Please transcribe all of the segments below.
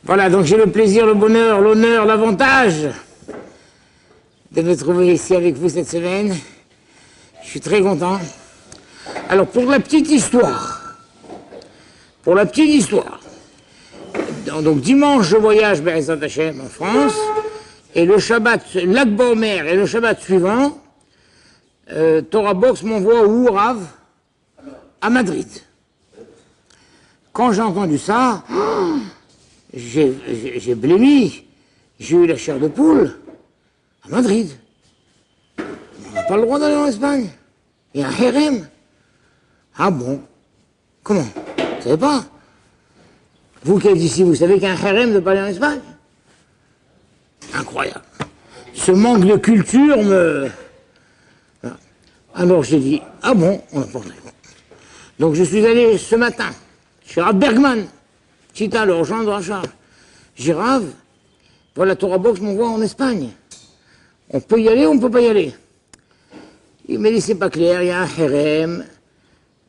Voilà, donc j'ai le plaisir, le bonheur, l'honneur, l'avantage de me trouver ici avec vous cette semaine. Je suis très content. Alors, pour la petite histoire, donc dimanche, je voyage Be'ezrat Hashem en France, et le Shabbat, l'Akba Omer, et le Shabbat suivant, Torah Box m'envoie où, Rav? À Madrid. Quand j'ai entendu ça, j'ai blémi, j'ai eu la chair de poule à Madrid. On n'a pas le droit d'aller en Espagne. Il y a un harem. Ah bon? Comment? Vous savez pas? Vous qui êtes ici, vous savez qu'il y a un harem de pas aller en Espagne? Incroyable. Ce manque de culture me... Alors j'ai dit, ah bon? On n'a pas le droit. Donc je suis allé ce matin chez Rav Bergman, Chita, le rejoint de Rachar. J'ai Rav, voilà, Torah Box m'envoie en Espagne. On peut y aller ou on ne peut pas y aller? Il m'a dit, c'est pas clair, il y a un harem,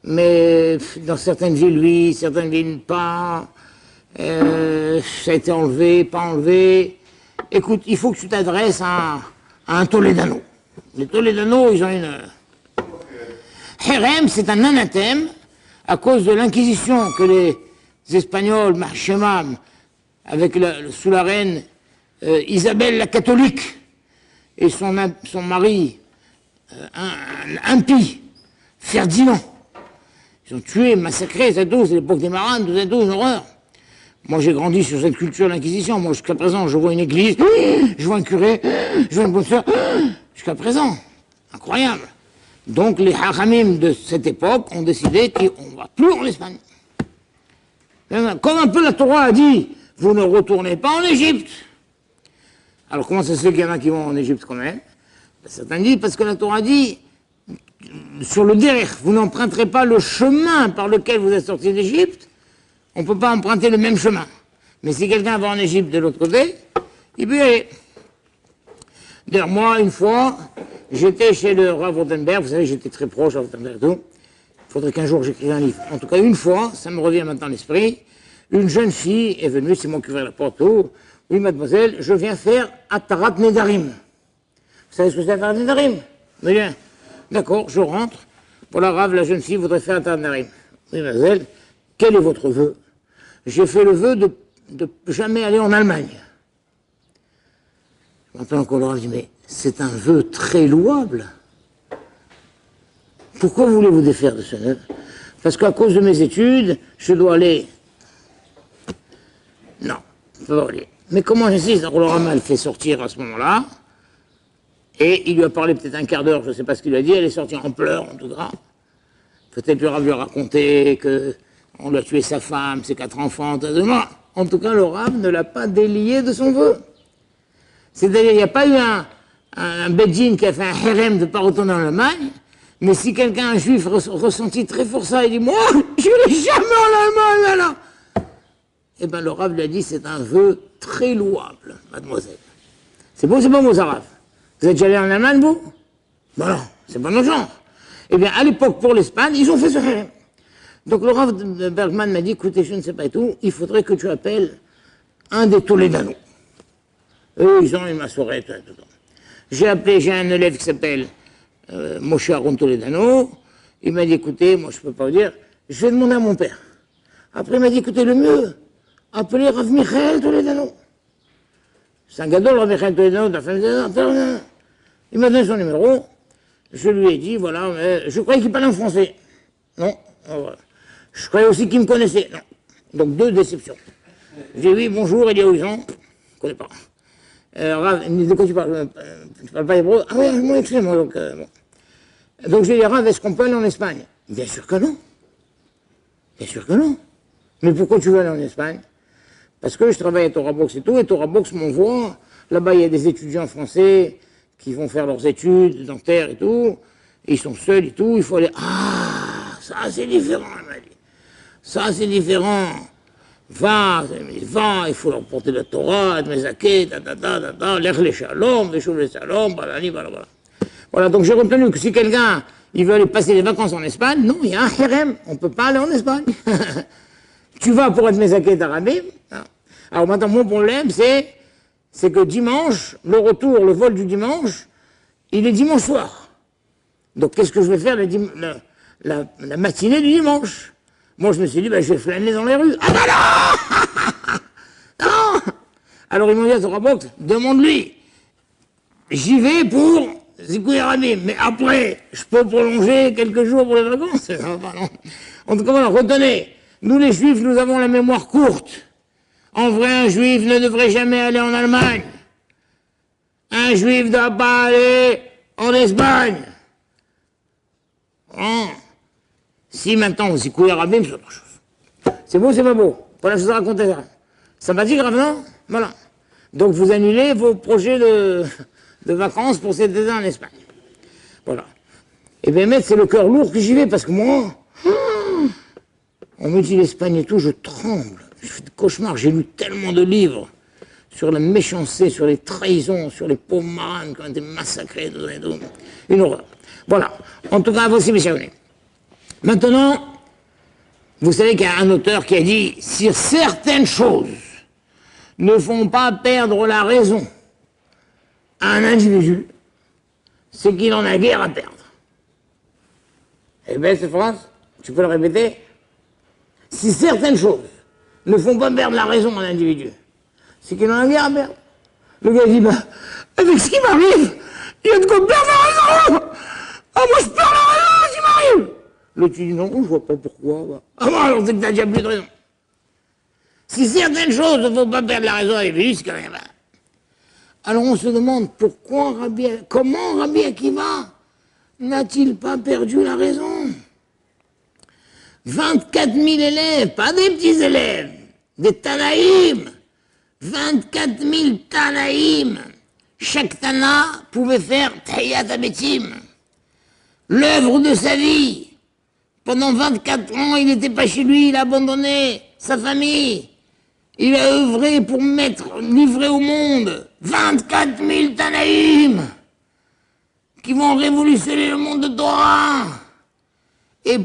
mais dans certaines villes, oui, certaines villes, pas. Ça a été enlevé, pas enlevé. Écoute, il faut que tu t'adresses à un Toledano. Les Toledano, ils ont une... Harem, c'est un anathème à cause de l'inquisition que les Espagnols, Marchemam, sous la reine Isabelle la catholique et son mari impie, Ferdinand. Ils ont tué, massacré, c'est tout, c'est l'époque des marins, c'est tout, une horreur. Moi, j'ai grandi sur cette culture de l'Inquisition. Moi, jusqu'à présent, je vois une église, je vois un curé, je vois une bonne sœur, jusqu'à présent. Incroyable. Donc, les haramim de cette époque ont décidé qu'on ne va plus en Espagne. Comme un peu la Torah a dit, vous ne retournez pas en Égypte. Alors, comment ça se fait qu'il y en a qui vont en Égypte quand même? Certains disent parce que la Torah dit, sur le derrière, vous n'emprunterez pas le chemin par lequel vous êtes sorti d'Égypte, on ne peut pas emprunter le même chemin. Mais si quelqu'un va en Égypte de l'autre côté, il peut y aller. D'ailleurs, moi, une fois, j'étais chez le Rav Rothenberg, vous savez, j'étais très proche de Rothenberg et tout. Il faudrait qu'un jour j'écrive un livre. En tout cas, une fois, ça me revient maintenant à l'esprit, une jeune fille est venue, c'est moi qui ouvrais la porte, tout. Oui, mademoiselle, je viens faire Atarat Nedarim. Vous savez ce que c'est Atarat Nedarim? Mais bien, d'accord, je rentre. Voilà, Rav, la jeune fille voudrait faire Atarat Nedarim. Oui, mademoiselle, quel est votre vœu? J'ai fait le vœu de jamais aller en Allemagne. Maintenant, qu'on leur a dit, mais c'est un vœu très louable. Pourquoi voulez-vous défaire de ce vœu? Parce qu'à cause de mes études, je dois aller. Non, je ne peux pas aller. Mais comment j'insiste? On leur a mal fait sortir à ce moment-là. Et il lui a parlé peut-être un quart d'heure, je ne sais pas ce qu'il lui a dit, elle est sortie en pleurs, en tout cas. Peut-être le Rav lui a raconté qu'on lui a tué sa femme, ses 4 enfants, en tout cas, le Rav ne l'a pas délié de son vœu. C'est-à-dire, il n'y a pas eu un Bedjin qui a fait un harem de ne pas retourner en Allemagne, mais si quelqu'un, un juif, ressentit très fort ça, il dit, moi, je ne vais jamais en Allemagne, alors. Eh bien, le Rav lui a dit, c'est un vœu très louable, mademoiselle. C'est beau, c'est pas beau, ça, Rav? Vous êtes déjà allé en Allemagne, vous? Ben non, c'est pas notre genre. Eh bien, à l'époque, pour l'Espagne, ils ont fait ce harem. Donc, le Rav Bergman m'a dit, écoutez, je ne sais pas et tout, il faudrait que tu appelles un des Toledano. Eux, ils ont une massorette. J'ai un élève qui s'appelle Moshe Aaron Toledano. Il m'a dit, écoutez, moi je ne peux pas vous dire, je vais demander à mon père. Après, il m'a dit, écoutez, le mieux, appelez Rav Michael Toledano. C'est un gadol, Rav Michael Toledano, de la famille de... Il m'a donné son numéro. Je lui ai dit, voilà, je croyais qu'il parlait en français. Non. Voilà. Je croyais aussi qu'il me connaissait. Non. Donc, 2 déceptions. J'ai dit, oui, bonjour, Eliaouison. Je ne connais pas. Rav, il me dit, de quoi tu parles? Tu parles pas hébreu? Ah oui, moi, excusez-moi. Bon. Donc j'ai dit, Rav, est-ce qu'on peut aller en Espagne? Bien sûr que non. Bien sûr que non. Mais pourquoi tu veux aller en Espagne? Parce que je travaille à Torah Box et tout, et Torah Box m'envoie. Là-bas, il y a des étudiants français qui vont faire leurs études dentaires et tout. Et ils sont seuls et tout. Il faut aller. Ah, ça c'est différent, elle m'a dit. Ça c'est différent. Va, il faut leur porter la Torah, mes zaké, l'air les shalom, les choses les shalom, balani, balabala. Voilà, donc j'ai retenu que si quelqu'un, il veut aller passer des vacances en Espagne, non, il y a un harem, on ne peut pas aller en Espagne. Tu vas pour être mes zaké d'Arabie. Alors maintenant, mon problème, c'est que dimanche, le retour, le vol du dimanche, il est dimanche soir. Donc qu'est-ce que je vais faire la matinée du dimanche? Moi, je me suis dit, ben, je vais flâner dans les rues. Ah ben non non. Alors ils m'ont dit à Torabok, demande-lui. J'y vais pour Zikoui Rabim, mais après, je peux prolonger quelques jours pour les vacances. En tout cas, voilà, retenez, nous les Juifs, nous avons la mémoire courte. En vrai, un Juif ne devrait jamais aller en Allemagne. Un Juif ne doit pas aller en Espagne. Hein? Si maintenant, Zikoui Rabim, c'est autre chose. C'est beau, c'est pas beau. Voilà, je vous ai raconté ça. Ça m'a dit grave, non? Voilà. Donc vous annulez vos projets de vacances pour cet été en Espagne. Voilà. Et bien, maître, c'est le cœur lourd que j'y vais, parce que moi, on me dit l'Espagne et tout, je tremble. Je fais des cauchemars. J'ai lu tellement de livres sur la méchanceté, sur les trahisons, sur les pauvres marins qui ont été massacrés, et tout. Une horreur. Voilà. En tout cas, voici mes chers amis. Maintenant, vous savez qu'il y a un auteur qui a dit « Si certaines choses ne font pas perdre la raison à un individu, c'est qu'il en a guère à perdre. » Eh bien, cette phrase, tu peux le répéter? Si certaines choses ne font pas perdre la raison à un individu, c'est qu'il en a guère à perdre. Le gars dit, bah, avec ce qui m'arrive, il y a de quoi perdre la raison. Ah, moi, je perds la raison, ce qui m'arrive. L'autre, tu dis, non, je vois pas pourquoi. Bah. Ah bon, alors c'est que t'as déjà plus de raison. Si certaines choses ne font pas perdre la raison à l'individu, c'est quand même... Alors on se demande comment Rabbi Akiva n'a-t-il pas perdu la raison? 24 000 élèves, pas des petits élèves, des Tanaïm. 24 000 Tanaïm. Chaque Tana pouvait faire Tayat Abetim. L'œuvre de sa vie. Pendant 24 ans, il n'était pas chez lui, il a abandonné sa famille. Il a œuvré pour livrer au monde 24 000 Tanaïm qui vont révolutionner le monde de Torah. Et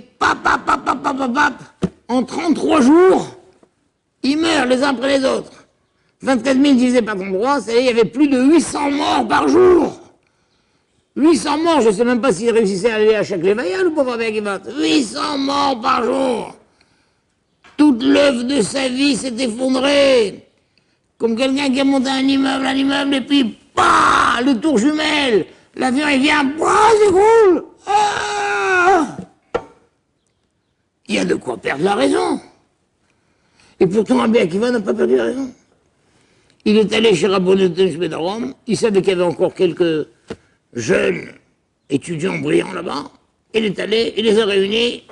en 33 jours, ils meurent les uns après les autres. 24 000 divisé par 33, c'est-à-dire il y avait plus de 800 morts par jour. 800 morts, je ne sais même pas s'il réussissait à aller à chaque lévaïa, le pauvre avec 800 morts par jour. Toute l'œuvre de sa vie s'est effondrée. Comme quelqu'un qui a monté un immeuble, et puis, bah, le tour jumelle, l'avion, il vient, bah, s'écroule. Ah, il y a de quoi perdre la raison. Et pourtant, Rabbi Akiva n'a pas perdu la raison. Il est allé chez Rabbonet de Rome, il savait qu'il y avait encore quelques jeunes étudiants brillants là-bas. Il est allé, il les a réunis,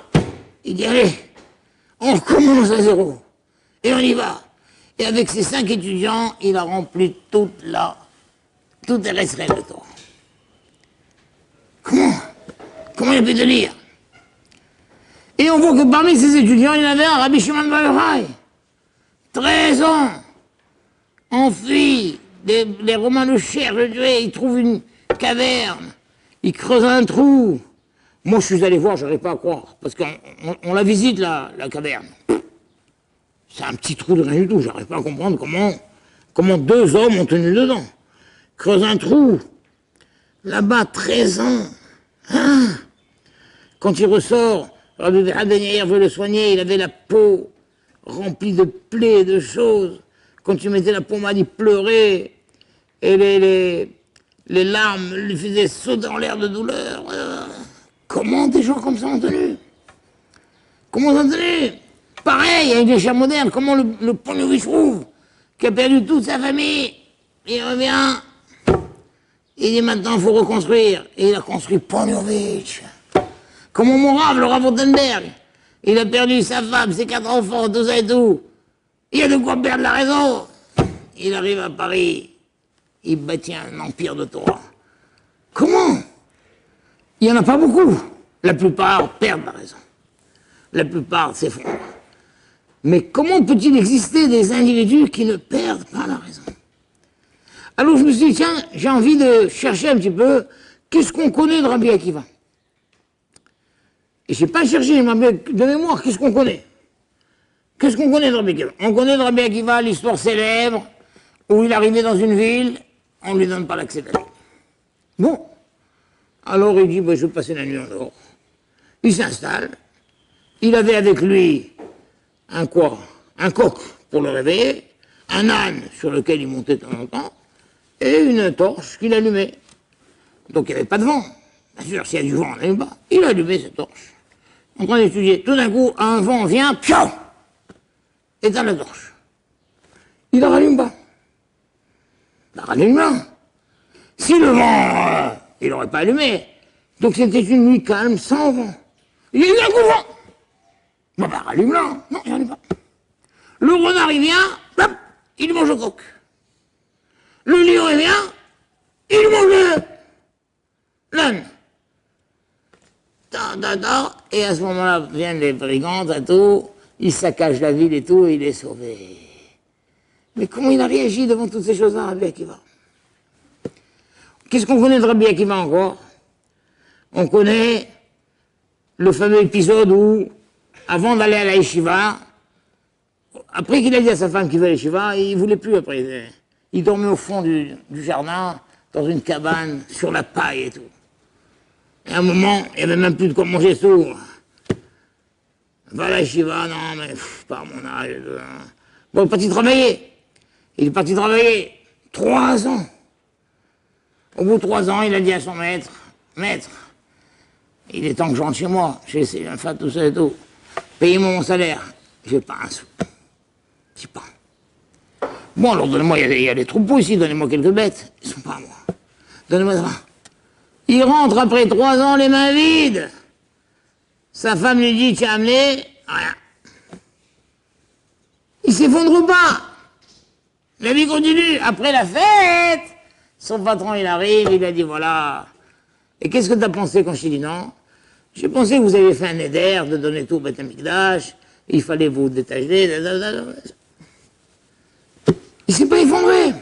il dit, allez, on recommence à zéro. Et on y va. Et avec ces 5 étudiants, il a rempli tout les restes de Torah. Comment il a pu te lire? Et on voit que parmi ces étudiants, il y en avait un, Rabbi Shimon bar Yochai. 13 ans, enfui, les Romains le cherchent, le tuent, ils trouvent une caverne, ils creusent un trou. Moi, je suis allé voir, je n'arrive pas à croire, parce qu'on la visite, la caverne. C'est un petit trou de rien du tout, je n'arrive pas à comprendre comment 2 hommes ont tenu dedans. Creuse un trou, là-bas, 13 ans. Hein? Quand il ressort, Rabbi Ben Yair veut le soigner, il avait la peau remplie de plaies, de choses. Quand tu mettais la pommade, il pleurait, et les larmes lui faisaient sauter en l'air de douleur. Comment des gens comme ça ont tenu? Comment ils ont tenu? Pareil, avec les chats modernes, comment le Ponyovitch trouve, qui a perdu toute sa famille, il revient, il dit maintenant il faut reconstruire. Et il a construit Ponyovitch. Comment mon Rav, le Rav Rothenberg, il a perdu sa femme, ses 4 enfants, tout ça et tout. Il y a de quoi perdre la raison. Il arrive à Paris, il bâtit un empire de Torah. Comment? Il n'y en a pas beaucoup. La plupart perdent la raison. La plupart s'effondrent. Mais comment peut-il exister des individus qui ne perdent pas la raison? Alors je me suis dit, tiens, j'ai envie de chercher un petit peu, qu'est-ce qu'on connaît de Rabbi Akiva? Et je n'ai pas cherché, de mémoire, qu'est-ce qu'on connaît? Qu'est-ce qu'on connaît de Rabbi Akiva? On connaît de Rabbi Akiva l'histoire célèbre où il arrivait dans une ville, on ne lui donne pas l'accès d'aller. Bon. Alors il dit, bah, je vais passer la nuit en dehors. Il s'installe. Il avait avec lui un quoi? Un coq pour le réveiller, un âne sur lequel il montait de temps en temps, et une torche qu'il allumait. Donc il n'y avait pas de vent. Bien sûr, s'il y a du vent, on n'allume pas. Il allumait cette torche. En train d'étudier. Tout d'un coup, un vent vient, pion! Éteint la torche. Il la rallume pas. La rallume là. Si le vent, il n'aurait pas allumé. Donc c'était une nuit calme, sans vent. Il y a eu un coup de vent. Bon, bah, rallume là. Non, il rallume pas. Le renard, il vient, hop, il mange le coq. Le lion, il vient, il mange l'âne. Et à ce moment-là, viennent les brigands, et tout, ils saccagent la ville et tout, et il est sauvé. Mais comment il a réagi devant toutes ces choses-là, Rabbi Akiva? Qu'est-ce qu'on connaît de Rabbi Akiva encore? On connaît le fameux épisode où, avant d'aller à la yeshiva, après qu'il a dit à sa femme qu'il veut à la yeshiva, il ne voulait plus après. Il dormait au fond du jardin, dans une cabane, sur la paille et tout. Et à un moment, il n'y avait même plus de quoi manger tout. Va à la yeshiva, non, mais par mon âge. Bon, il est parti travailler. Il est parti travailler 3 ans. Au bout de 3 ans, il a dit à son maître, maître, il est temps que je rentre chez moi, j'ai essayé un fat, tout ça et tout. Payez-moi mon salaire. J'ai pas un sou. Petit pain. Bon, alors donnez-moi, il y a des troupeaux ici, donnez-moi quelques bêtes. Ils sont pas à moi. Donnez-moi ça. Il rentre après 3 ans les mains vides. Sa femme lui dit, tu as amené rien. Il s'effondre pas. La vie continue. Après la fête, son patron, il arrive, il a dit, voilà. Et qu'est-ce que tu as pensé quand je t'ai dit non? J'ai pensé que vous avez fait un éder de donner tout au Beth Amikdash, il fallait vous détacher. Il s'est pas effondré.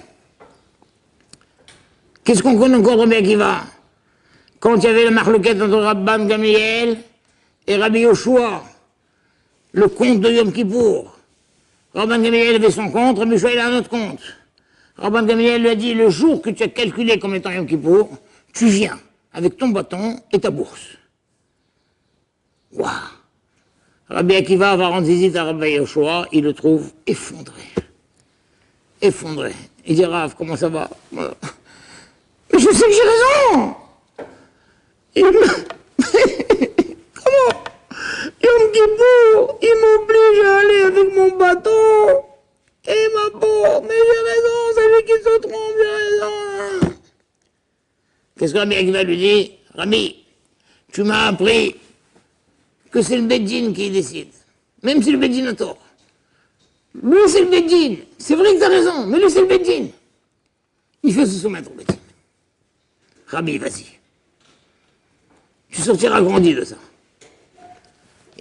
Qu'est-ce qu'on connaît encore de Rabbi Akiva? Quand il y avait le marloquette entre Rabban Gamliel et Rabbi Yoshua, le compte de Yom Kippour. Rabban Gamliel avait son compte, Rabbi Yoshua il a un autre compte. Rabban Gamliel lui a dit, le jour que tu as calculé comme étant Yom Kippour, tu viens avec ton bâton et ta bourse. Waouh! Rabbi Akiva va rendre visite à Rabbi Yoshua, il le trouve effondré. Effondré. Il dit, Rav, comment ça va? Mais je sais que j'ai raison! Comment? Yom Kippour, il m'oblige à aller avec mon bâton et ma bourse. Mais j'ai raison, c'est lui qui se trompe, j'ai raison. Qu'est-ce que Rabbi Akiva lui dit? Rabbi, tu m'as appris que c'est le Beddin qui décide. Même si le Beddin a tort. Lui, c'est le Beddin. C'est vrai que tu as raison, mais lui, c'est le Beddin. Il faut se soumettre au Beddin. Rabbi, vas-y. Tu sortiras grandi de ça.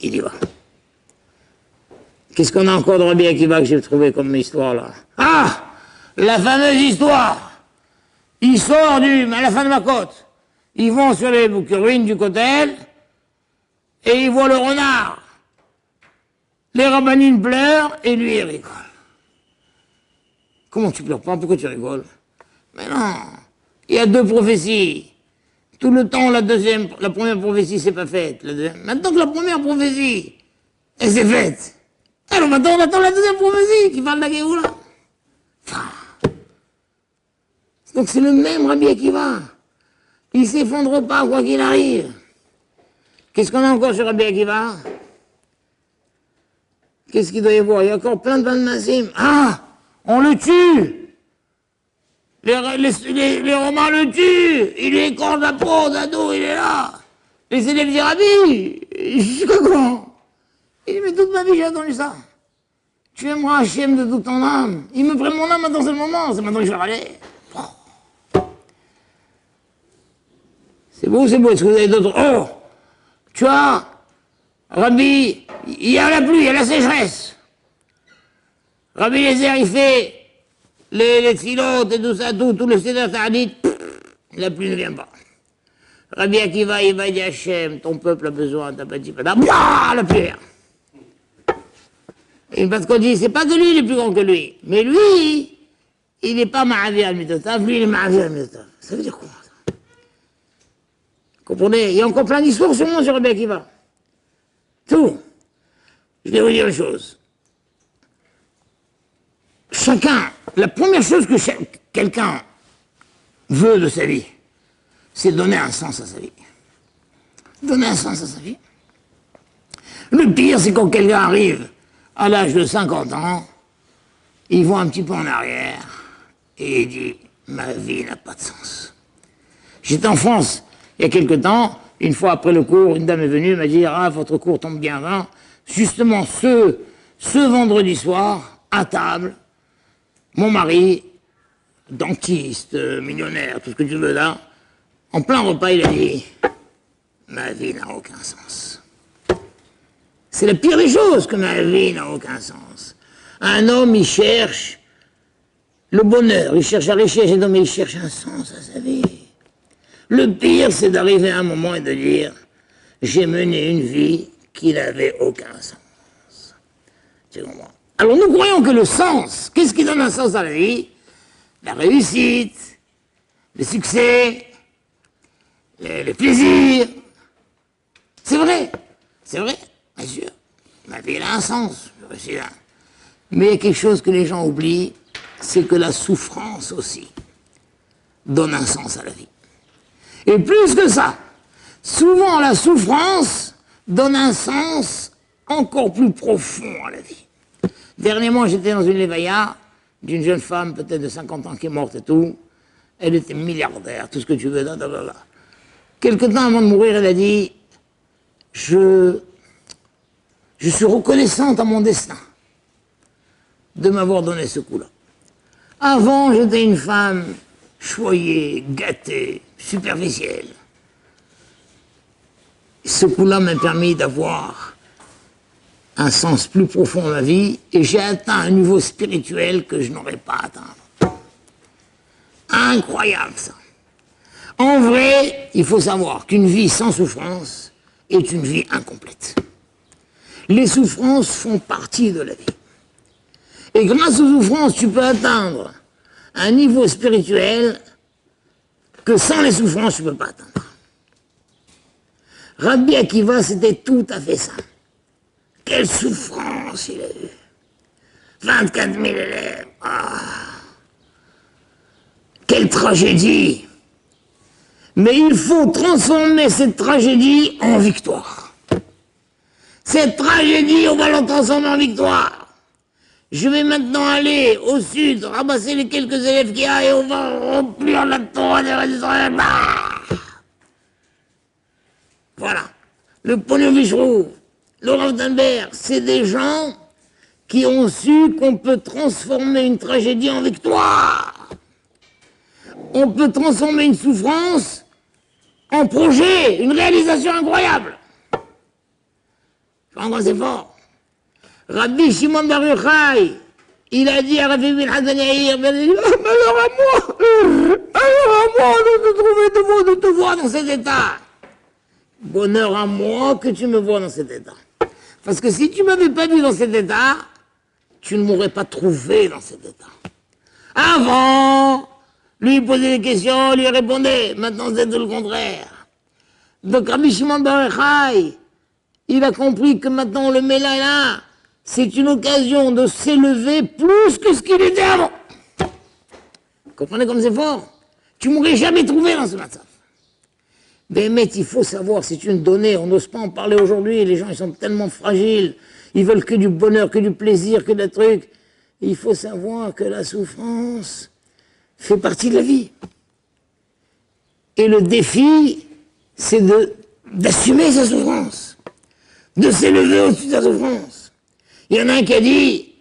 Il y va. Qu'est-ce qu'on a encore de Rabbi Akiva que j'ai trouvé comme histoire là? Ah! La fameuse histoire! Il sort à la fin de ma côte. Ils vont sur les ruines du Kotel et ils voient le renard. Les rabbanines pleurent et lui il rigole. Comment tu pleures pas? Pourquoi tu rigoles? Mais non, il y a 2 prophéties. Tout le temps, la première prophétie s'est pas faite. Maintenant que la première prophétie, elle s'est faite. Alors maintenant on attend la deuxième prophétie qui parle de la Géoula. Donc c'est le même Rabbi Akiva. Il ne s'effondre pas quoi qu'il arrive. Qu'est-ce qu'on a encore sur Rabbi Akiva? Qu'est-ce qu'il doit y avoir? Il y a encore plein de Ban Nassim. Ah! On le tue! Les Romains le tuent! Il lui écorche la peau, Dado, il est là! Les élèves disent Rabbi! Je sais pas comment! Il dit mais toute ma vie j'ai entendu ça! Tu aimeras Hachem de toute ton âme! Il me prend mon âme maintenant c'est le moment! C'est maintenant que je vais râler! C'est beau, est-ce que vous avez d'autres... Oh! Tu vois, Rabbi, il y a la pluie, il y a la sécheresse. Rabbi Lézer, il fait les filotes et tout ça, tout le Seder Ta'anit, la pluie ne vient pas. Rabbi Akiva, il va dire Hachem, ton peuple a besoin, t'as pas dit, la pluie vient. Et parce qu'on dit, c'est pas que lui, il est plus grand que lui. Mais lui, il n'est pas Ma'avi al-Mitotaf, lui, il est Ma'avi al-Mitotaf. Ça veut dire quoi, ça? Comprenez? Il y a encore plein d'histoires sur moi, sur Rabbi Akiva. Tout. Je vais vous dire une chose. Chacun, la première chose que quelqu'un veut de sa vie, c'est donner un sens à sa vie. Donner un sens à sa vie. Le pire, c'est quand quelqu'un arrive à l'âge de 50 ans, il voit un petit peu en arrière et il dit « ma vie n'a pas de sens ». J'étais en France il y a quelque temps, une fois après le cours, une dame est venue, m'a dit « ah, votre cours tombe bien avant ». Justement, ce vendredi soir, à table, mon mari, dentiste, millionnaire, tout ce que tu veux là, en plein repas, il a dit « ma vie n'a aucun sens ». C'est la pire des choses que ma vie n'a aucun sens. Un homme, il cherche le bonheur, il cherche la richesse, mais il cherche un sens à sa vie. Le pire, c'est d'arriver à un moment et de dire « j'ai mené une vie qui n'avait aucun sens ». Tu comprends? Alors nous croyons que le sens, qu'est-ce qui donne un sens à la vie? La réussite, le succès, le plaisir. C'est vrai, bien sûr. Ma vie a un sens, mais il y a quelque chose que les gens oublient, c'est que la souffrance aussi donne un sens à la vie. Et plus que ça, souvent la souffrance donne un sens encore plus profond à la vie. Dernièrement, j'étais dans une lévaïa d'une jeune femme, peut-être de 50 ans, qui est morte et tout. Elle était milliardaire, tout ce que tu veux, blablabla. Quelque temps avant de mourir, elle a dit « je suis reconnaissante à mon destin de m'avoir donné ce coup-là. Avant, j'étais une femme choyée, gâtée, superficielle. Ce coup-là m'a permis d'avoir un sens plus profond à ma vie et j'ai atteint un niveau spirituel que je n'aurais pas atteint. Incroyable, ça. En vrai, il faut savoir qu'une vie sans souffrance est une vie incomplète. Les souffrances font partie de la vie. Et grâce aux souffrances, tu peux atteindre un niveau spirituel que sans les souffrances, tu ne peux pas atteindre. Rabbi Akiva, c'était tout à fait ça. Quelle souffrance il a eu. 24 000 élèves. Ah. Quelle tragédie. Mais il faut transformer cette tragédie en victoire. Cette tragédie, on va la transformer en victoire. Je vais maintenant aller au sud, ramasser les quelques élèves qu'il y a et on va remplir la Torah des Israël. Voilà. Le Pognon Vicherou, le Rav Denberg, c'est des gens qui ont su qu'on peut transformer une tragédie en victoire. On peut transformer une souffrance en projet, une réalisation incroyable. Je pense que c'est fort. Rabbi Shimon Bar Yochai, il a dit à Rabbi bin Hazan Yair, malheur à moi de te voir dans cet état. Bonheur à moi que tu me vois dans cet état. Parce que si tu ne m'avais pas vu dans cet état, tu ne m'aurais pas trouvé dans cet état. Avant, lui posait des questions, lui répondait. Maintenant, c'est tout le contraire. Donc Rabbi Shimon Bar Yochai, il a compris que maintenant on le met là, c'est une occasion de s'élever plus que ce qu'il était avant. Vous comprenez comme c'est fort? Tu m'aurais jamais trouvé dans ce matin. Mais il faut savoir, c'est une donnée, on n'ose pas en parler aujourd'hui, les gens ils sont tellement fragiles, ils veulent que du bonheur, que du plaisir, que des trucs. Il faut savoir que la souffrance fait partie de la vie. Et le défi, c'est d'assumer sa souffrance, de s'élever au-dessus de sa souffrance. Il y en a un qui a dit,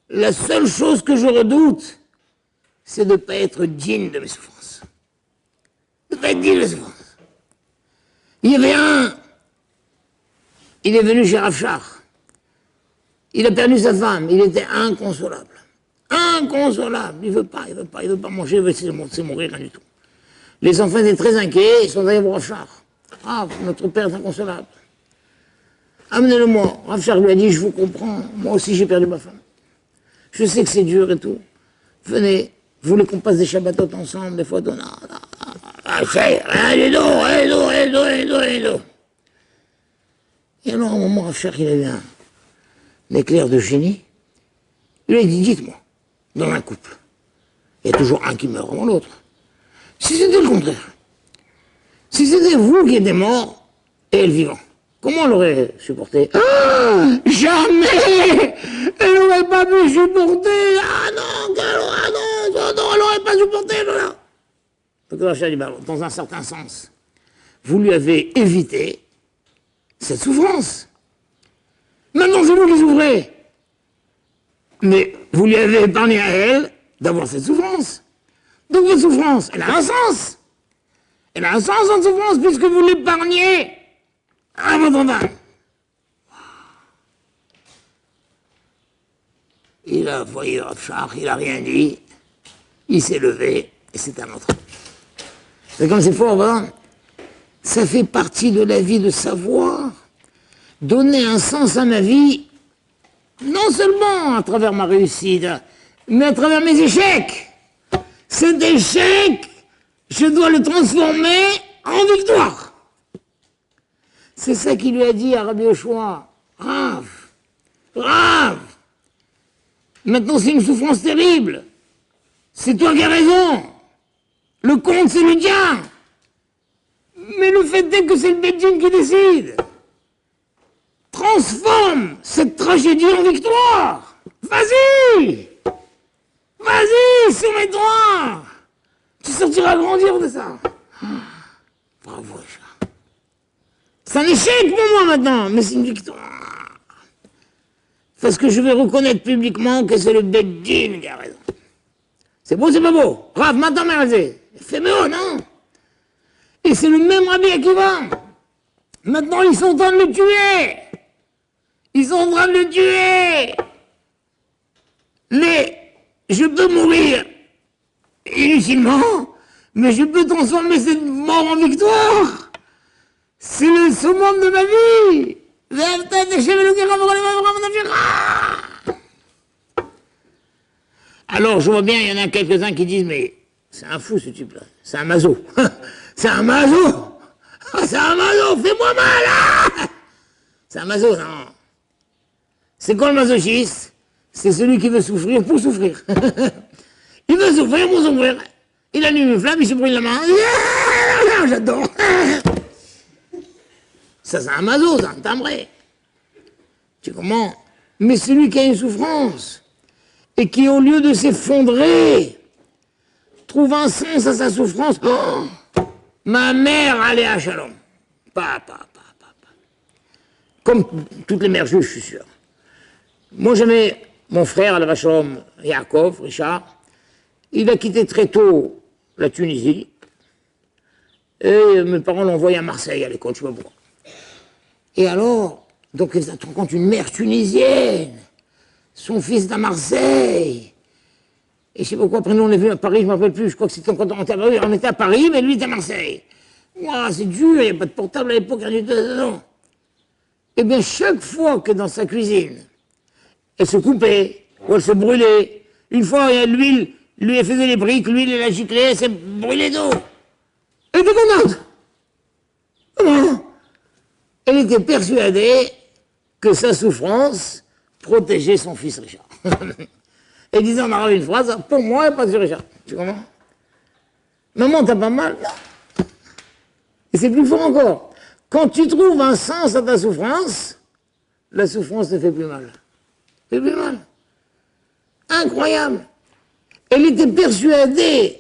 la seule chose que je redoute, c'est de ne pas être digne de mes souffrances. De ne pas être digne de mes souffrances. Il y avait un, il est venu chez Rav Shach. Il a perdu sa femme, il était inconsolable. Inconsolable, il veut pas manger, il veut mourir, rien du tout. Les enfants étaient très inquiets, ils sont allés voir Rav Shach. Ah, notre père est inconsolable. amenez-le-moi. Rav Shach lui a dit, je vous comprends, moi aussi j'ai perdu ma femme. Je sais que c'est dur et tout. Venez, vous voulez qu'on passe des Shabbatot ensemble, des fois, non, rien du tout. Et alors, à un moment, Rav Shach, il a eu un éclair de génie. Il lui a dit, dites-moi, dans un couple, il y a toujours un qui meurt avant l'autre. Si c'était le contraire, si c'était vous qui étiez mort et elle vivant, comment elle aurait supporté? Ah, jamais! Elle n'aurait pas pu supporter! Ah non, elle n'aurait pas supporté! Voilà. Donc Rav Shach dit, dans un certain sens, vous lui avez évité cette souffrance. Maintenant, c'est vous qui souffrez. Mais vous lui avez épargné à elle d'avoir cette souffrance. Donc votre souffrance, elle a un sens. Elle a un sens, votre souffrance, puisque vous l'épargnez à votre femme. Il a voyé Rav Shach, il n'a rien dit. Il s'est levé et c'est un autre. C'est comme c'est fort, hein? Ça fait partie de la vie de savoir donner un sens à ma vie, non seulement à travers ma réussite, mais à travers mes échecs. Cet échec, je dois le transformer en victoire. C'est ça qu'il lui a dit à Rabbi Yoshua. Rav, maintenant c'est une souffrance terrible. C'est toi qui as raison. Le compte, c'est le tien. Mais le fait est que c'est le Bédine qui décide. Transforme cette tragédie en victoire. Vas-y, soumets-toi. Tu sortiras grandir de ça. Bravo, ça. C'est un échec pour moi maintenant, mais c'est une victoire. Parce que je vais reconnaître publiquement que c'est le Bédine qui a raison. C'est beau, c'est pas beau. Rav, maintenant, mais c'est mieux, non? Et c'est le même Rabbi Akiva. Maintenant, ils sont en train de le tuer. Mais je peux mourir inutilement, mais je peux transformer cette mort en victoire. C'est le summum de ma vie. Alors, je vois bien, il y en a quelques-uns qui disent, mais c'est un fou ce type-là, c'est un maso. C'est un maso, fais-moi mal, hein. C'est un maso, non. C'est quoi le masochiste? C'est celui qui veut souffrir pour souffrir. Il veut souffrir pour souffrir. Il allume une flamme, il se brûle la main. J'adore. Ça, c'est un maso, c'est un timbré. Tu comprends? Mais celui qui a une souffrance et qui, au lieu de s'effondrer, trouve un sens à sa souffrance. Oh, ma mère allait à Shalom. Comme toutes les mères juives, je suis sûr. Moi, j'aimais mon frère, à la Shalom, Yaakov, Richard. Il a quitté très tôt la Tunisie. Et mes parents l'ont envoyé à Marseille à l'école, je sais pas pourquoi. Et alors, donc, ils te compte une mère tunisienne. Son fils est à Marseille. Et je sais pas pourquoi, après nous, on est venu à Paris, je ne me rappelle plus. Je crois que c'était quand on était à Paris, mais lui, il était à Marseille. Ouah, c'est dur, il n'y a pas de portable à l'époque, rien du tout. Eh bien, chaque fois que dans sa cuisine, elle se coupait, ou elle se brûlait, une fois, l'huile, lui, elle faisait les briques, l'huile, elle a giclé, elle s'est brûlée d'eau. Elle était contente. Comment? Elle était persuadée que sa souffrance protégeait son fils Richard. Elle disait en arabe une phrase, pour moi, elle pas sur Richard. Tu comprends? Maman, t'as pas mal? Non. Et c'est plus fort encore. Quand tu trouves un sens à ta souffrance, la souffrance te fait plus mal. C'est plus mal. Incroyable. Elle était persuadée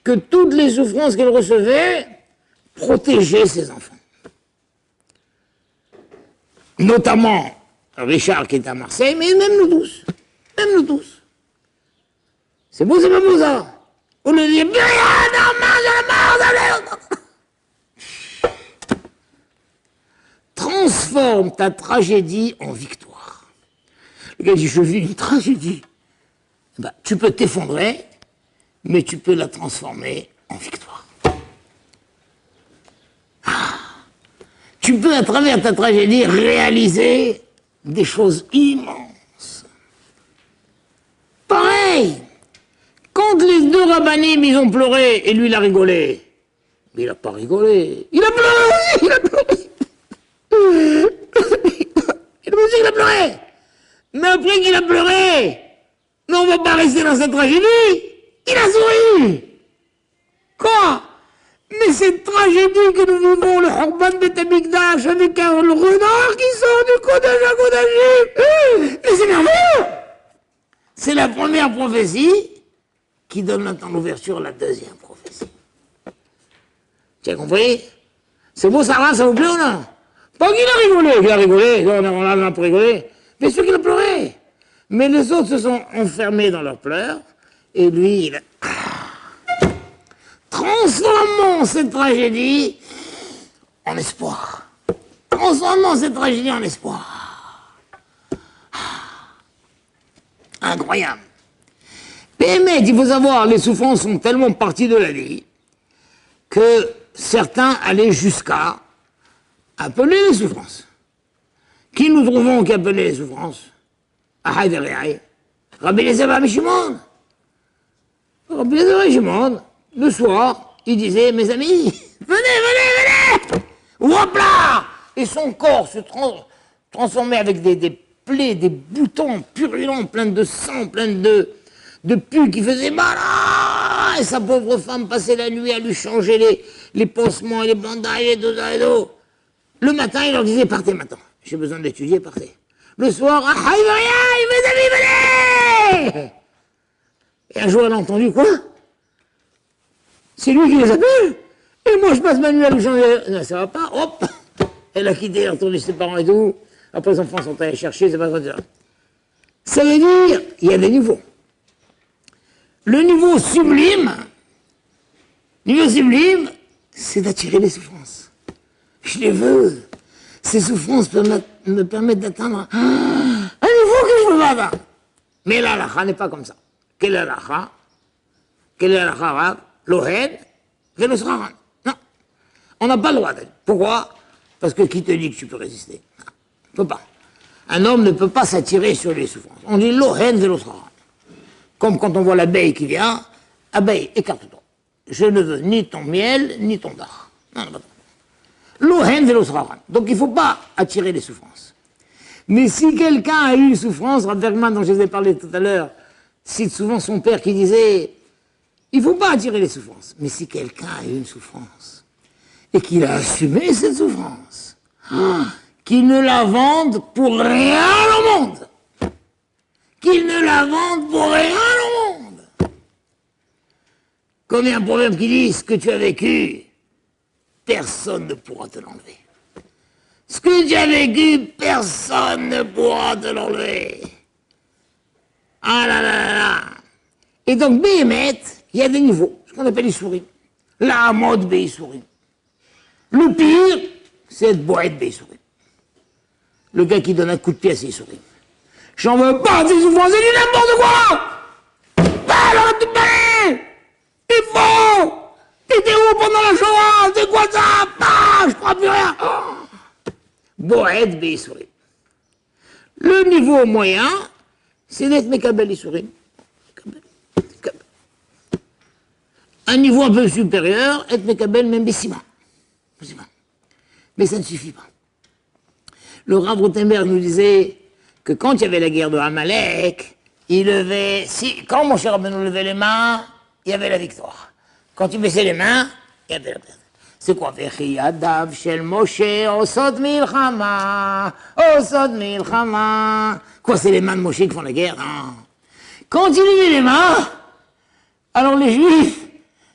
que toutes les souffrances qu'elle recevait protégeaient ses enfants. Notamment Richard qui est à Marseille, mais même nous tous. Même nous tous. C'est beau, c'est pas beau ça. On lui dit, transforme ta tragédie en victoire. Le gars dit, je vis une tragédie. Ben, tu peux t'effondrer, mais tu peux la transformer en victoire. Ah. tu peux, à travers ta tragédie, réaliser des choses immenses. Pareil, quand les deux rabbinim, ils ont pleuré, et lui, il a rigolé. Mais il n'a pas rigolé. Il a pleuré, il a pleuré. Il a pleuré. Mais après qu'il a pleuré, non, on ne va pas rester dans cette tragédie. Il a souri. Quoi? Mais cette tragédie que nous vivons, le Khurban Beth Amikdash, avec le renard qui sort du Kodesh à Kodashim. Mais c'est merveilleux. C'est la première prophétie qui donne maintenant l'ouverture à la deuxième prophétie. Tu as compris? C'est beau, Sarah, ça vous plaît ou non? Pas qu'il a rigolé, on a pas rigolé. Bien sûr qu'il a pleuré. Mais les autres se sont enfermés dans leurs pleurs, et lui, il a... Transformons cette tragédie en espoir. Transformons cette tragédie en espoir. Incroyable. Mais il faut savoir, les souffrances sont tellement parties de la vie que certains allaient jusqu'à appeler les souffrances. Qui nous trouvons qui appelait les souffrances? Ahad el-Riaï. Rabbi Eliezer ben Shimon. Rabbi Eliezer ben Shimon, le soir, il disait, mes amis, venez! Hop là! Et son corps se transformait avec des plaies, des boutons purulents, pleins de sang, pleins de pus qui faisaient mal. Et sa pauvre femme passait la nuit à lui changer les pansements et les bandages et tout ça et tout. Le matin, il leur disait, partez maintenant. J'ai besoin d'étudier, partez. Le soir, mes amis, venez! Et un jour, elle a entendu, quoi? C'est lui qui les appelle. Et moi, je passe ma nuit à lui changer. Non, ça va pas, hop! Elle a quitté, elle a retourné chez ses parents et tout. Après, les enfants sont allés chercher, c'est pas comme ça. Ça veut dire, il y a des niveaux. Le niveau sublime, c'est d'attirer les souffrances. Je les veux. Ces souffrances me permettent d'atteindre un niveau que je ne veux pas atteindre. Mais la halakha n'est pas comme ça. Quelle est la halakha? Quelle est la halakha arabe? L'ohed, velo sraran. Non. On n'a pas le droit d'être. Pourquoi? Parce que qui te dit que tu peux résister? Non. On ne peut pas. Un homme ne peut pas s'attirer sur les souffrances. On dit l'ohed, velo sraran. Comme quand on voit l'abeille qui vient, abeille, écarte-toi. Je ne veux ni ton miel, ni ton dard. Non, non, non. L'ohen velo sraran. Donc il ne faut pas attirer les souffrances. Mais si quelqu'un a eu une souffrance, Rav Bergman, dont je vous ai parlé tout à l'heure, cite souvent son père qui disait, il ne faut pas attirer les souffrances. Mais si quelqu'un a eu une souffrance, et qu'il a assumé cette souffrance, qu'il ne la vende pour rien au monde. Qu'il ne la vende pour rien au monde. Comme il y a un proverbe qui dit, ce que tu as vécu, personne ne pourra te l'enlever. Ce que tu as vécu, personne ne pourra te l'enlever. Ah là là là là. Et donc, Béhémet, il y a des niveaux, ce qu'on appelle les souris. La mode Béhissourim. Le pire, c'est être Boed Béhissourim. Le gars qui donne un coup de pied à ses souris. J'en veux pas de ces souffrances, c'est du n'importe quoi! Alors, tu parles! Il faut! T'étais où pendant la Shoah? C'est quoi ça? Je crois plus rien! Boed Béhissourim. Le niveau moyen, c'est d'être Mekabel Issourim. Un niveau un peu supérieur, être Mekabel même Bessima. Mais ça ne suffit pas. Le Rav Rothenberg nous disait que quand il y avait la guerre de Amalek, il levait, quand mon cher Rabbeinu levait les mains, il y avait la victoire. Quand il baissait les mains, il y avait la perte. C'est quoi? Vechiyadav shel Moshe, osod milchama, osod milchama. Quoi, c'est les mains de Moshe qui font la guerre? Non. Quand il levait les mains, alors les Juifs,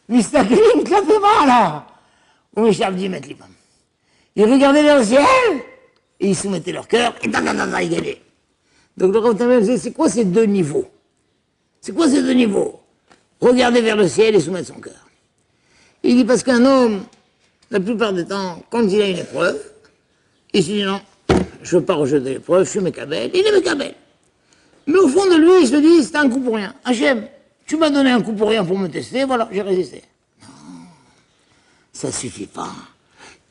Mistaklim, clapez pas là. Ou les Chavdim mettent les pommes. Ils regardaient vers le ciel, et ils soumettaient leur cœur, et ils gagnaient. Donc le Rav Rothenberg disait, c'est quoi ces deux niveaux? C'est quoi ces deux niveaux? Regarder vers le ciel et soumettre son cœur. Il dit, parce qu'un homme, la plupart du temps, quand il a une épreuve, il se dit, non, je ne veux pas rejeter l'épreuve, je suis Mekabel, il est Mekabel. Mais au fond de lui, il se dit, c'est un coup pour rien. Hachem, tu m'as donné un coup pour rien pour me tester, voilà, j'ai résisté. Non, ça ne suffit pas.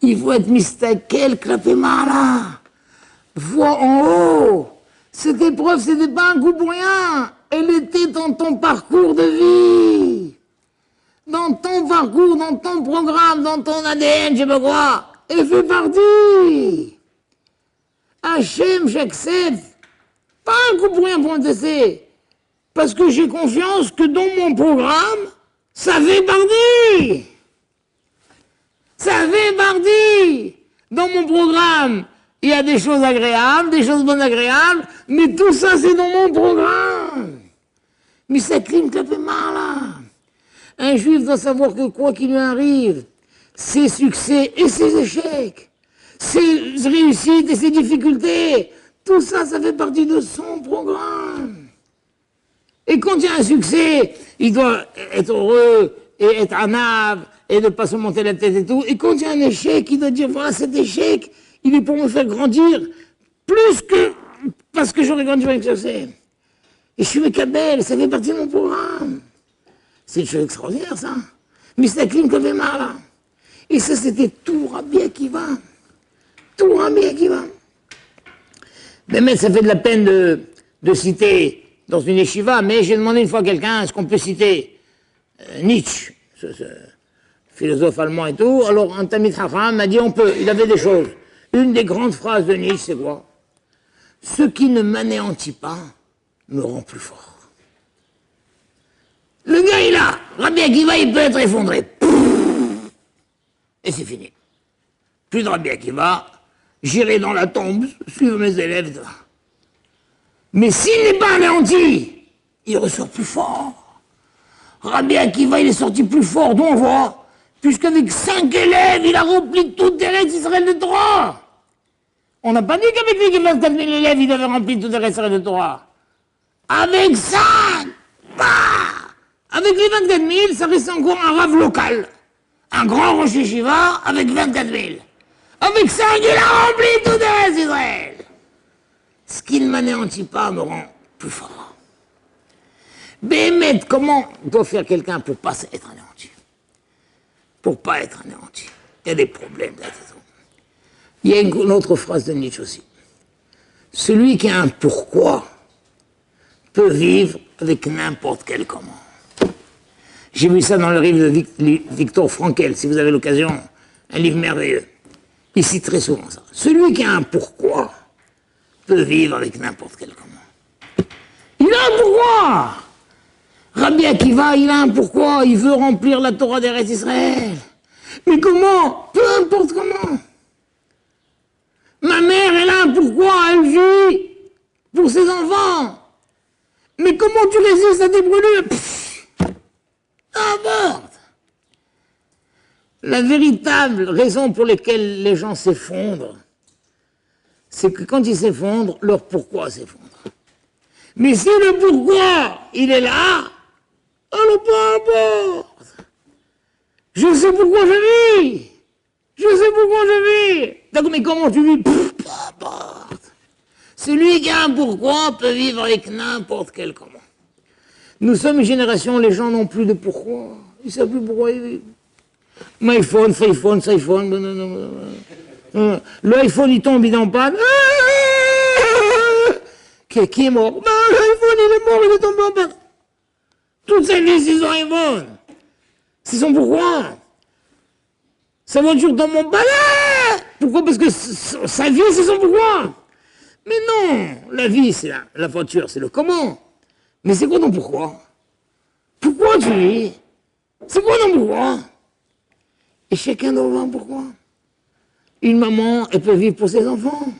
Il faut être mistaquel, clapémala. Vois en haut. Cette épreuve, c'était pas un coup pour rien. Elle était dans ton parcours de vie. Dans ton parcours, dans ton programme, dans ton ADN, je sais pas quoi. Elle fait partie. Hachem, j'accepte. Pas un coup pour rien pour me tester. Parce que j'ai confiance que dans mon programme, ça fait partie. Ça fait partie. Dans mon programme, il y a des choses agréables, des choses bonnes agréables, mais tout ça, c'est dans mon programme. Mais ça clime fait mal, là. Un juif doit savoir que quoi qu'il lui arrive, ses succès et ses échecs, ses réussites et ses difficultés, tout ça, ça fait partie de son programme. Et quand il y a un succès, il doit être heureux et être anav et ne pas se monter la tête et tout. Et quand il y a un échec, il doit dire, voilà, cet échec, il est pour me faire grandir plus que parce que j'aurais grandi avec le succès. Et je suis Mekabel, ça fait partie de mon programme. C'est une chose extraordinaire, ça. Mais c'est la clim que fait mal, là. Et ça, c'était tout Rabbi Akiva. Tout Rabbi Akiva. Mais ça fait de la peine de citer dans une yeshiva, mais j'ai demandé une fois à quelqu'un, est-ce qu'on peut citer Nietzsche, ce philosophe allemand et tout. Alors un Talmid Chacham m'a dit on peut, il avait des choses. Une des grandes phrases de Nietzsche, c'est quoi? Ce qui ne m'anéantit pas me rend plus fort. Le gars, il a, Rabbi Akiva, il peut être effondré. Et c'est fini. Plus de Rabbi Akiva, j'irai dans la tombe, suivre mes élèves. Mais s'il n'est pas anéanti, il ressort plus fort. Rabbi Akiva, il est sorti plus fort, d'où on voit, puisqu'avec 5 élèves, il a rempli toutes les règles d'Israël de Torah. On n'a pas dit qu'avec les 24 000 élèves, il avait rempli toutes les règles d'Israël de Torah. Avec 5, avec les 24 000, ça reste encore un rave local. Un grand Rosh Yeshiva avec 24 000. Avec 5, il a rempli toutes les règles d'Israël. Ce qui ne m'anéantit pas me rend plus fort. Bémet, comment doit faire quelqu'un pour ne pas être anéanti? Pour ne pas être anéanti. Il y a des problèmes là-dedans. Il y a une autre phrase de Nietzsche aussi. Celui qui a un pourquoi peut vivre avec n'importe quel comment. J'ai vu ça dans le livre de Victor Frankel, si vous avez l'occasion, un livre merveilleux. Il cite très souvent ça. Celui qui a un pourquoi peut vivre avec n'importe quel comment. Il a un pourquoi. Rabbi Akiva, il a un pourquoi. Il veut remplir la Torah d'Eretz Israël. Mais comment? Peu importe comment. Ma mère, elle a un pourquoi. Elle vit pour ses enfants. Mais comment tu résistes à tes brûlures? N'importe. La véritable raison pour laquelle les gens s'effondrent, c'est que quand ils s'effondrent, leur pourquoi s'effondre. Mais si le pourquoi, il est là, alors peu importe. Je sais pourquoi je vis. Je sais pourquoi je vis. D'accord, mais comment tu vis? Peu importe. Celui qui a un pourquoi peut vivre avec n'importe quel comment. Nous sommes une génération, les gens n'ont plus de pourquoi. Ils ne savent plus pourquoi ils vivent. MyPhone, ça iPhone. Le iPhone, il tombe, il est en panne. Qui est mort? L'iPhone, il est mort, il est tombé en panne. Toute sa vie, c'est son iPhone. C'est son pourquoi. Sa voiture tombe en panne. Pourquoi? Parce que sa vie, c'est son pourquoi. Mais non, la vie, c'est la voiture, c'est le comment. Mais c'est quoi ton pourquoi? Pourquoi tu vis? C'est quoi ton pourquoi? Et chacun doit avoir un pourquoi. Une maman, elle peut vivre pour ses enfants.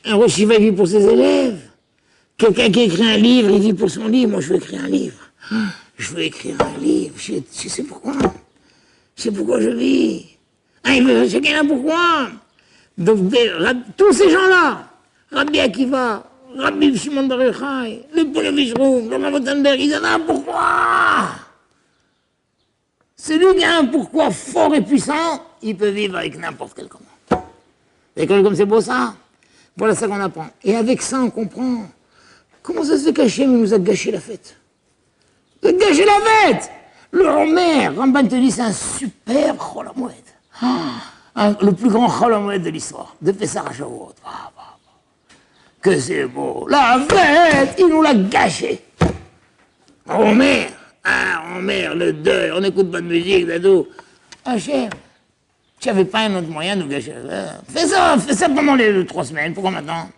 Un Rosh Yeshiva, il vit pour ses élèves. Quelqu'un qui écrit un livre, il vit pour son livre. Moi, je veux écrire un livre. Je veux écrire un livre. Je sais pourquoi. Je sais pourquoi je vis. Chacun a un pourquoi. Donc, tous ces gens-là, Rabbi Akiva, Rabbi Shimon Bar Yochai, le Polovitch Rouv, le Rav Rothenberg, ils avaient un pourquoi. Celui qui a un pourquoi fort et puissant, il peut vivre avec n'importe quel comment. Et comme c'est beau ça, voilà ça qu'on apprend. Et avec ça, on comprend comment ça se fait qu'Hachem nous a gâché la fête. Il a gâché la fête. Le Homer, Ramban te dit, c'est un super Chol HaMoed. Le plus grand Chol Hamoed de l'histoire, de Pessah à Shavuot. Que c'est beau. La fête, il nous l'a gâché. Omer, le deuil, on n'écoute pas de musique, d'ado. Hachem, tu n'avais pas un autre moyen de nous gâcher. Fais ça pendant les 3 semaines, pourquoi maintenant?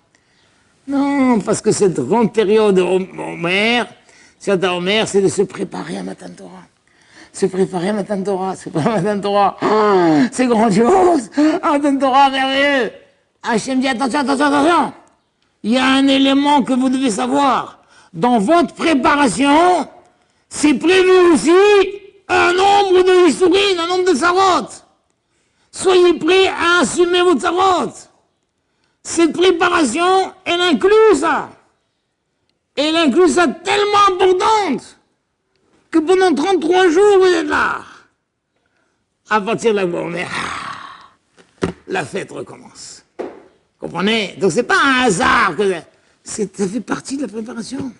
Non, parce que cette grande période Omer, c'est de se préparer à Matan Torah. Se préparer à Matan Torah, c'est grandiose. Matan Torah, merveilleux. Hachem dit attention. Il y a un élément que vous devez savoir. Dans votre préparation, c'est prévu aussi un nombre de Yissourines, un nombre de Sarot. Soyez prêts à assumer votre Sarot. Cette préparation, elle inclut ça. Elle inclut ça tellement importante que pendant 33 jours, vous êtes là. À partir de la journée, la fête recommence. Comprenez? Donc c'est pas un hasard que ça fait partie de la préparation.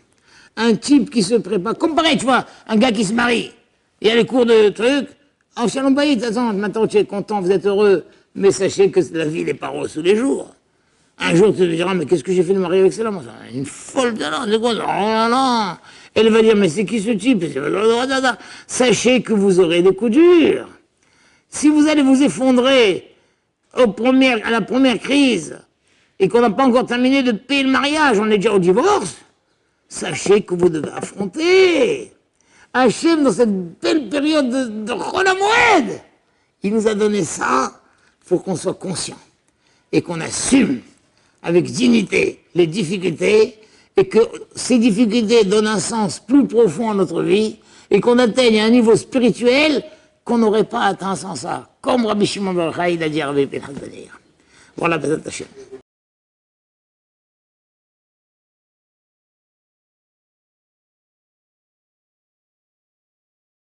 Un type qui se prépare, comme pareil, tu vois, un gars qui se marie, il y a les cours de trucs, en Shalom Bayit, attends, maintenant tu es content, vous êtes heureux, mais sachez que la vie n'est pas rose tous les jours. Un jour tu te diras, mais qu'est-ce que j'ai fait de marier avec celle-là? Une folle talent, c'est quoi? Oh là là. Elle va dire, mais c'est qui ce type? Sachez que vous aurez des coups durs. Si vous allez vous effondrer à la première crise, et qu'on n'a pas encore terminé de payer le mariage, on est déjà au divorce, sachez que vous devez affronter. Hachem, dans cette belle période de Chol Hamoed, il nous a donné ça pour qu'on soit conscient et qu'on assume avec dignité les difficultés et que ces difficultés donnent un sens plus profond à notre vie et qu'on atteigne un niveau spirituel qu'on n'aurait pas atteint sans ça. Comme Rabbi Shimon Bar Yochai l'a dit à Rabbi Pinchas Ben Yair. Voilà, Bezat Hashem.